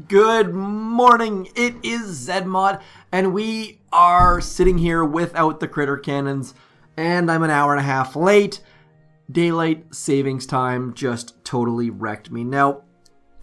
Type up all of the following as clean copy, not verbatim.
Good morning, it is Zedmod, and we are sitting here without the critter cannons, and I'm an hour and a half late. Daylight savings time just totally wrecked me. Now,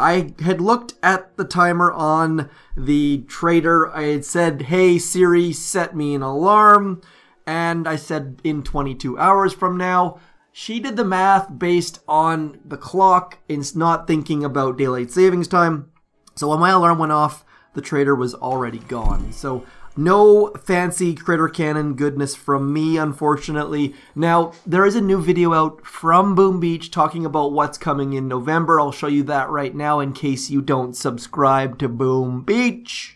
I had looked at the timer on the trader. I had said, hey Siri, set me an alarm, and I said in 22 hours from now. She did the math based on the clock and not thinking about daylight savings time. So when my alarm went off, the trader was already gone. So no fancy critter cannon goodness from me, unfortunately. Now, there is a new video out from Boom Beach talking about what's coming in November. I'll show you that right now in case you don't subscribe to Boom Beach.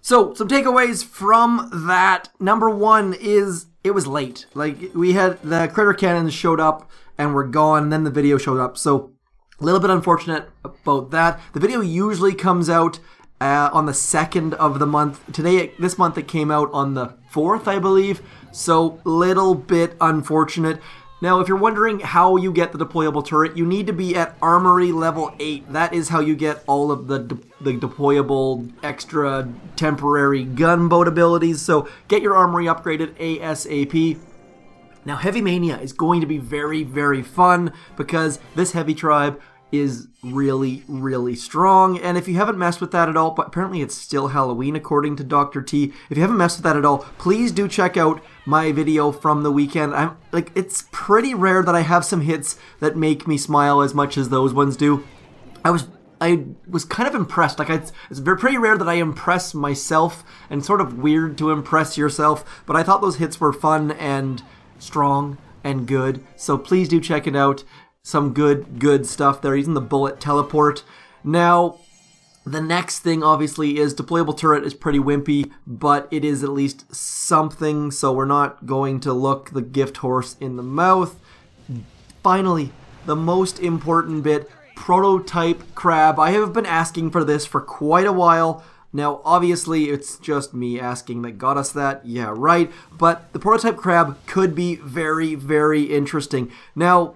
So, some takeaways from that. Number one is it was late. Like, we had the critter cannons showed up and were gone, and then the video showed up. So, a little bit unfortunate about that. The video usually comes out on the 2nd of the month. This month it came out on the 4th, I believe. So, little bit unfortunate. Now, if you're wondering how you get the deployable turret, you need to be at Armory level 8. That is how you get all of the deployable extra temporary gunboat abilities. So get your Armory upgraded ASAP. Now, Heavy Mania is going to be very, very fun because this heavy tribe is really, really strong. And if you haven't messed with that at all, but apparently it's still Halloween according to Dr. T. If you haven't messed with that at all, please do check out my video from the weekend. It's pretty rare that I have some hits that make me smile as much as those ones do. I was kind of impressed. It's pretty rare that I impress myself, and sort of weird to impress yourself, but I thought those hits were fun and strong and good. So please do check it out. Some good stuff there, using the Bullit teleport. Now, the next thing, obviously, is deployable turret is pretty wimpy, but it is at least something, so we're not going to look the gift horse in the mouth. Finally, the most important bit, prototype crab. I have been asking for this for quite a while. Now, obviously, it's just me asking that got us that. Yeah, right. But the prototype crab could be very, very interesting. Now,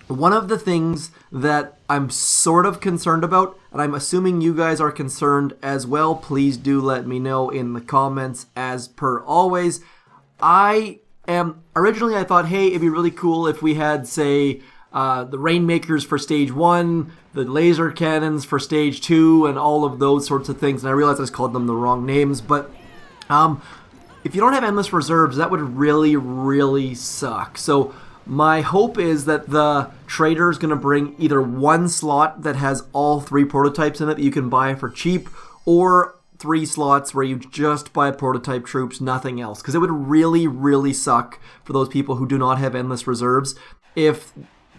one of the things that I'm sort of concerned about, and I'm assuming you guys are concerned as well, please do let me know in the comments as per always. Originally I thought, hey, it'd be really cool if we had, say, the Rainmakers for stage 1, the laser cannons for stage 2, and all of those sorts of things. And I realized I just called them the wrong names, but if you don't have endless reserves, that would really, really suck. So my hope is that the trader is going to bring either one slot that has all 3 prototypes in it that you can buy for cheap, or 3 slots where you just buy prototype troops, nothing else. Because it would really, really suck for those people who do not have endless reserves if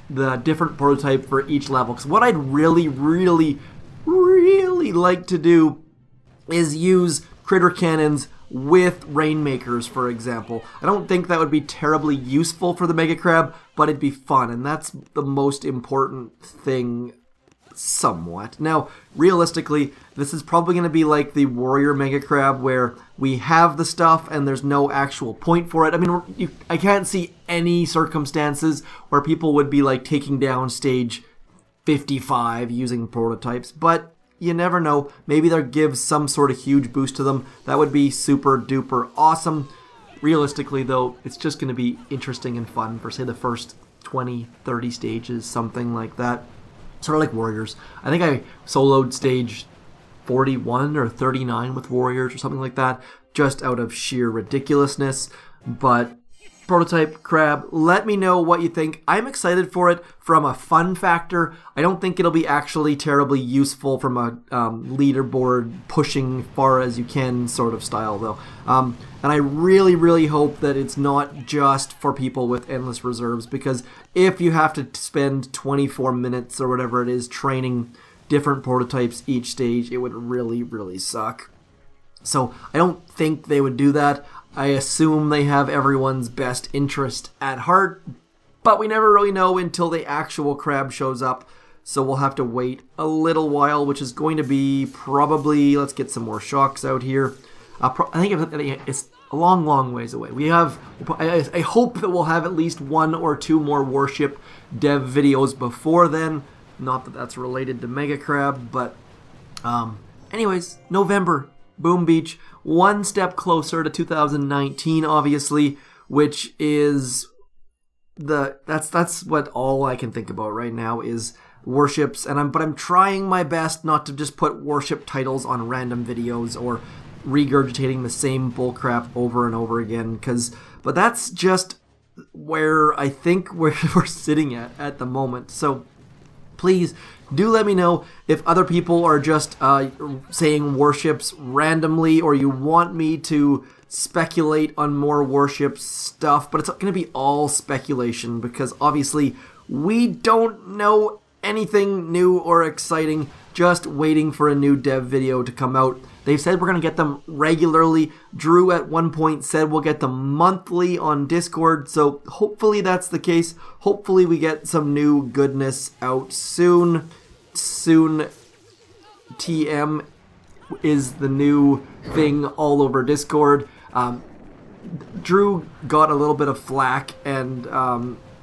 the different prototype for each level. Because what I'd really, really, really like to do is use critter cannons with Rainmakers, for example. I don't think that would be terribly useful for the Mega Crab, but it'd be fun, and that's the most important thing, somewhat. Now, realistically, this is probably going to be like the Warrior Mega Crab, where we have the stuff and there's no actual point for it. I mean, I can't see any circumstances where people would be like taking down stage 55 using prototypes, but you never know. Maybe they'll give some sort of huge boost to them. That would be super duper awesome. Realistically, though, it's just going to be interesting and fun for, say, the first 20, 30 stages, something like that. Sort of like Warriors. I think I soloed stage 41 or 39 with Warriors or something like that, just out of sheer ridiculousness. But prototype crab. Let me know what you think. I'm excited for it from a fun factor. I don't think it'll be actually terribly useful from a leaderboard pushing far as you can sort of style though. And I really, really hope that it's not just for people with endless reserves, because if you have to spend 24 minutes or whatever it is training different prototypes each stage, it would really, really suck. So I don't think they would do that. I assume they have everyone's best interest at heart, but we never really know until the actual crab shows up. So we'll have to wait a little while, which is going to be probably, let's get some more shocks out here. I think it's a long, long ways away. I hope that we'll have at least 1 or 2 more warship dev videos before then. Not that that's related to Mega Crab, but anyways, November, Boom Beach. One step closer to 2019, obviously, which is that's what all I can think about right now is warships, and I'm trying my best not to just put warship titles on random videos or regurgitating the same bullcrap over and over again, but that's just where I think we're sitting at the moment. So please do let me know if other people are just saying warships randomly, or you want me to speculate on more warship stuff, but it's going to be all speculation because obviously we don't know anything new or exciting, just waiting for a new dev video to come out. They've said we're going to get them regularly. Drew at one point said we'll get them monthly on Discord, so hopefully that's the case. Hopefully we get some new goodness out soon. Soon TM is the new thing all over Discord. Drew got a little bit of flack and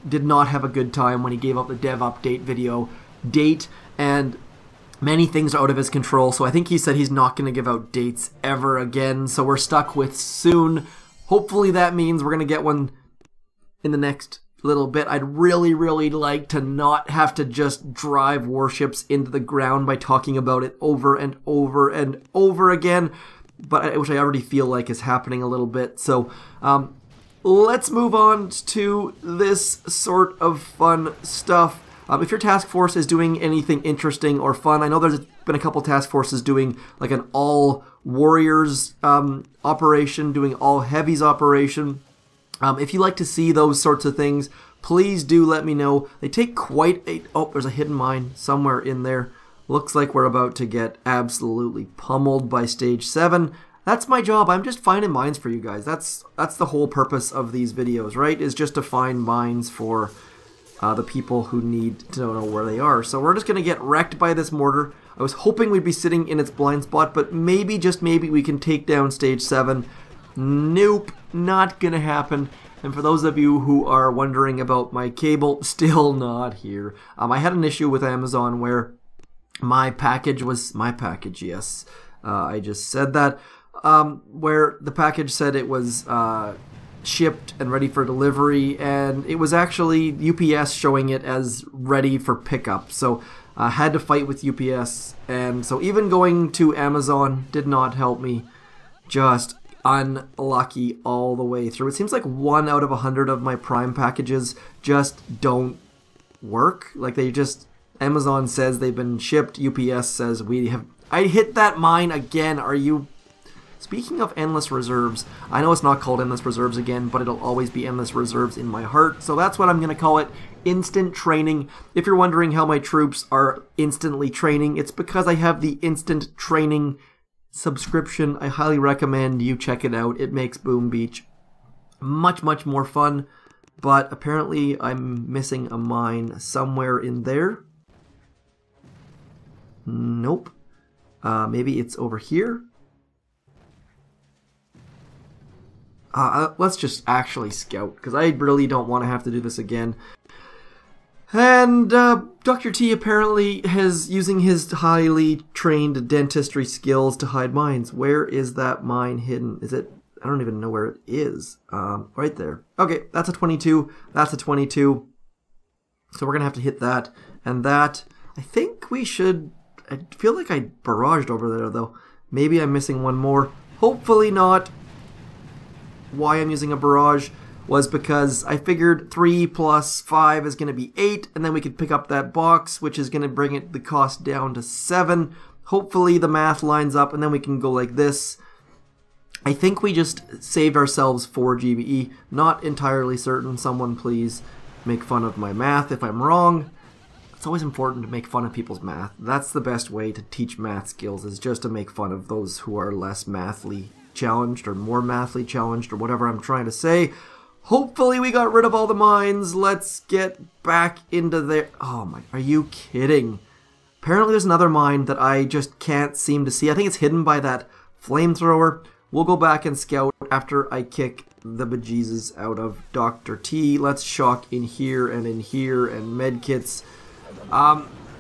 did not have a good time when he gave up the dev update video date, and many things are out of his control, so I think he said he's not going to give out dates ever again, so we're stuck with soon. Hopefully that means we're going to get one in the next little bit. I'd really, really like to not have to just drive warships into the ground by talking about it over and over and over again, which I already feel like is happening a little bit. So let's move on to this sort of fun stuff. If your task force is doing anything interesting or fun, I know there's been a couple task forces doing like an all warriors operation, doing all heavies operation. If you like to see those sorts of things, please do let me know. They take quite a... Oh, there's a hidden mine somewhere in there. Looks like we're about to get absolutely pummeled by stage 7. That's my job. I'm just finding mines for you guys. That's the whole purpose of these videos, right? Is just to find mines for the people who need to know where they are. So we're just going to get wrecked by this mortar. I was hoping we'd be sitting in its blind spot, but maybe, just maybe, we can take down stage 7. Nope, not gonna happen. And for those of you who are wondering about my cable, still not here. I had an issue with Amazon where my package was... My package, yes. I just said that. Where the package said it was shipped and ready for delivery, and it was actually UPS showing it as ready for pickup. So I had to fight with UPS, and so even going to Amazon did not help me. Just unlucky all the way through. It seems like 1 out of 100 of my Prime packages just don't work. Like they just... Amazon says they've been shipped. UPS says we have... I hit that mine again. Are you... Speaking of endless reserves, I know it's not called endless reserves again, but it'll always be endless reserves in my heart. So that's what I'm going to call it. Instant training. If you're wondering how my troops are instantly training, it's because I have the instant training subscription. I highly recommend you check it out. It makes Boom Beach much, much more fun. But apparently I'm missing a mine somewhere in there. Nope. Maybe it's over here. Let's just actually scout, because I really don't want to have to do this again. And Dr. T apparently is using his highly trained dentistry skills to hide mines. Where is that mine hidden? Is it? I don't even know where it is. Right there. Okay, that's a 22. That's a 22. So we're going to have to hit that. And that, I think we should... I feel like I barraged over there, though. Maybe I'm missing one more. Hopefully not. Why I'm using a barrage. was because I figured 3 plus 5 is going to be 8, and then we could pick up that box, which is going to bring the cost down to 7. Hopefully the math lines up, and then we can go like this. I think we just saved ourselves 4 GBE. Not entirely certain. Someone please make fun of my math if I'm wrong. It's always important to make fun of people's math. That's the best way to teach math skills, is just to make fun of those who are less mathly challenged or more mathly challenged or whatever I'm trying to say. Hopefully we got rid of all the mines. Let's get back into there. Oh my, are you kidding? Apparently there's another mine that I just can't seem to see. I think it's hidden by that flamethrower. We'll go back and scout after I kick the bejesus out of Dr. T. Let's shock in here and medkits.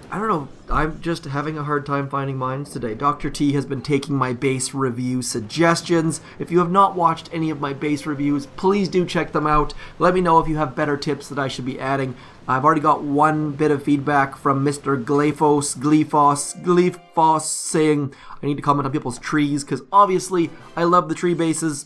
I don't know. I'm just having a hard time finding mines today. Dr. T has been taking my base review suggestions. If you have not watched any of my base reviews, please do check them out. Let me know if you have better tips that I should be adding. I've already got one bit of feedback from Mr. Gleefos saying I need to comment on people's trees, because obviously I love the tree bases.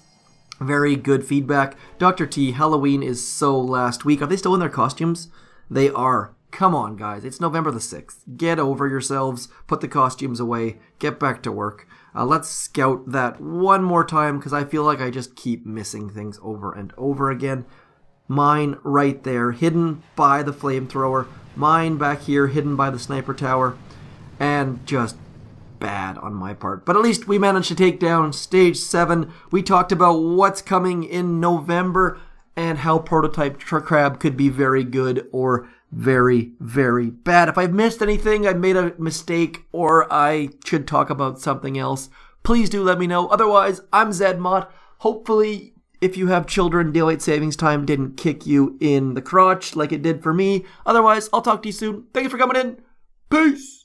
Very good feedback. Dr. T, Halloween is so last week. Are they still in their costumes? They are. Come on, guys. It's November the 6th. Get over yourselves. Put the costumes away. Get back to work. Let's scout that one more time, because I feel like I just keep missing things over and over again. Mine right there, hidden by the flamethrower. Mine back here, hidden by the sniper tower. And just bad on my part. But at least we managed to take down Stage 7. We talked about what's coming in November and how Prototype Crab could be very good or very, very bad. If I've missed anything, I made a mistake, or I should talk about something else, please do let me know. Otherwise, I'm Zedmot. Hopefully, if you have children, daylight savings time didn't kick you in the crotch like it did for me. Otherwise, I'll talk to you soon. Thank you for coming in. Peace!